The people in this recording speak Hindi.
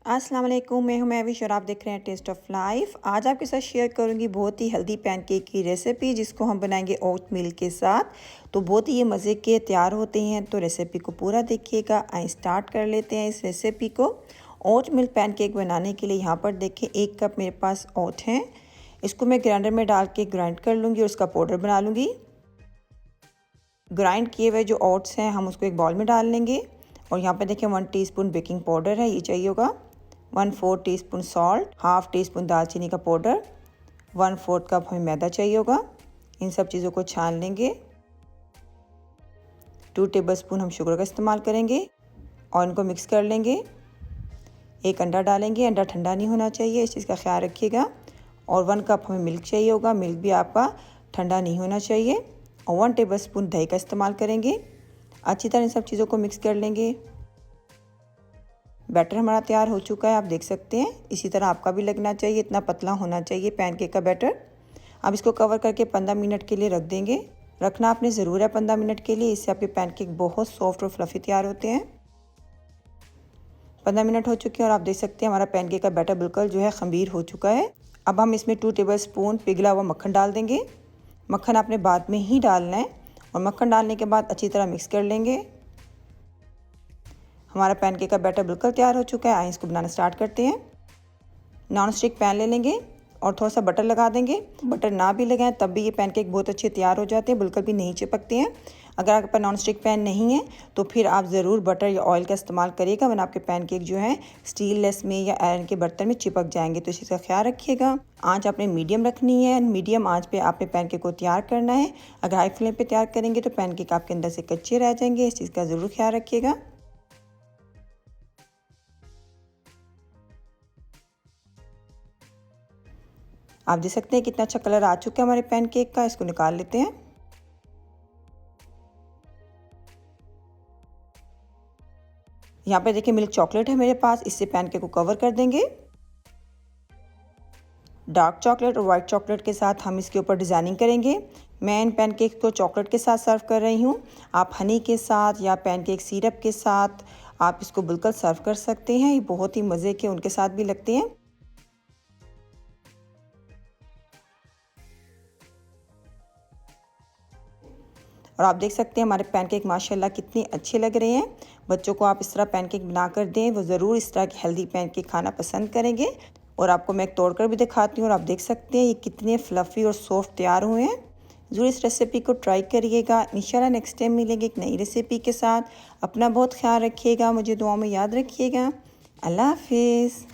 अस्सलाम वालेकुम, मैं हूं महविश और आप देख रहे हैं टेस्ट ऑफ लाइफ। आज आपके साथ शेयर करूंगी बहुत ही हेल्दी पैनकेक की रेसिपी, जिसको हम बनाएंगे ओट मिल्क के साथ। तो बहुत ही ये मज़े के तैयार होते हैं, तो रेसिपी को पूरा देखिएगा। आइए स्टार्ट कर लेते हैं इस रेसिपी को। ओट मिल्क पैनकेक बनाने के लिए यहाँ पर देखिए 1 कप मेरे पास ओट हैं। इसको मैं ग्राइंडर में डाल के ग्राइंड कर लूँगी और उसका पाउडर बना लूँगी। ग्राइंड किए हुए जो ओट्स हैं हम उसको एक बाउल में डाल लेंगे। और यहाँ पे देखिए 1 टीस्पून बेकिंग पाउडर है, ये चाहिए होगा। 1/4 teaspoon salt, half tea spoon दालचीनी का पाउडर, 1/4 कप हमें मैदा चाहिए होगा। इन सब चीज़ों को छान लेंगे। 2 टेबलस्पून हम शुगर का इस्तेमाल करेंगे और इनको मिक्स कर लेंगे। 1 अंडा डालेंगे, अंडा ठंडा नहीं होना चाहिए, इस चीज़ का ख्याल रखिएगा। और 1 कप हमें मिल्क चाहिए होगा, मिल्क भी आपका ठंडा नहीं होना चाहिए। और 1 टेबलस्पून दही का इस्तेमाल करेंगे। अच्छी तरह इन सब चीज़ों को मिक्स कर लेंगे। बैटर हमारा तैयार हो चुका है, आप देख सकते हैं। इसी तरह आपका भी लगना चाहिए, इतना पतला होना चाहिए पैनकेक का बैटर। अब इसको कवर करके 15 मिनट के लिए रख देंगे। रखना आपने ज़रूर है 15 मिनट के लिए, इससे आपके पैनकेक बहुत सॉफ्ट और फ्लफ़ी तैयार होते हैं। 15 मिनट हो चुके हैं और आप देख सकते हैं हमारा पैनकेक का बैटर बिल्कुल जो है खमीर हो चुका है। अब हम इसमें 2 टेबलस्पून पिघला हुआ मक्खन डाल देंगे। मक्खन आपने बाद में ही डालना है और मक्खन डालने के बाद अच्छी तरह मिक्स कर लेंगे। हमारा पैनकेक का बैटर बिल्कुल तैयार हो चुका है। आइए इसको बनाना स्टार्ट करते हैं। नॉन स्टिक पैन ले लेंगे और थोड़ा सा बटर लगा देंगे। बटर ना भी लगाएं तब भी ये पैनकेक बहुत अच्छे तैयार हो जाते हैं, बिल्कुल भी नहीं चिपकते हैं। अगर आपके पास नॉन स्टिक पैन नहीं है तो फिर आप ज़रूर बटर या ऑयल का इस्तेमाल करिएगा, वरना आपके पैनकेक जो है स्टीनलेस में या आयरन के बर्तन में चिपक जाएंगे। तो इस चीज़ का ख्याल रखिएगा। आँच आपने मीडियम रखनी है, मीडियम आँच पे आपने पैनकेक को तैयार करना है। अगर हाई फ्लेम पे तैयार करेंगे तो पैनकेक आपके अंदर से कच्चे रह जाएंगे, इस चीज़ का ज़रूर ख्याल रखिएगा। आप देख सकते हैं कितना अच्छा कलर आ चुका है हमारे पैनकेक का। इसको निकाल लेते हैं। यहाँ पे देखिए मिल्क चॉकलेट है मेरे पास, इससे पैनकेक को कवर कर देंगे। डार्क चॉकलेट और वाइट चॉकलेट के साथ हम इसके ऊपर डिज़ाइनिंग करेंगे। मैं इन पैनकेक को चॉकलेट के साथ सर्व कर रही हूँ। आप हनी के साथ या पैनकेक सिरप के साथ आप इसको बिल्कुल सर्व कर सकते हैं। ये बहुत ही मज़े के उनके साथ भी लगते हैं। और आप देख सकते हैं हमारे पैनकेक माशाल्लाह कितने अच्छे लग रहे हैं। बच्चों को आप इस तरह पैनकेक बना कर दें, वो ज़रूर इस तरह की हेल्दी पैनकेक खाना पसंद करेंगे। और आपको मैं तोड़कर भी दिखाती हूँ और आप देख सकते हैं ये कितने फ्लफ़ी और सॉफ्ट तैयार हुए हैं। ज़रूर इस रेसिपी को ट्राई करिएगा। इंशाल्लाह नेक्स्ट टाइम मिलेंगे एक नई रेसिपी के साथ। अपना बहुत ख्याल रखिएगा, मुझे दुआ में याद रखिएगा। अल्लाह हाफिज़।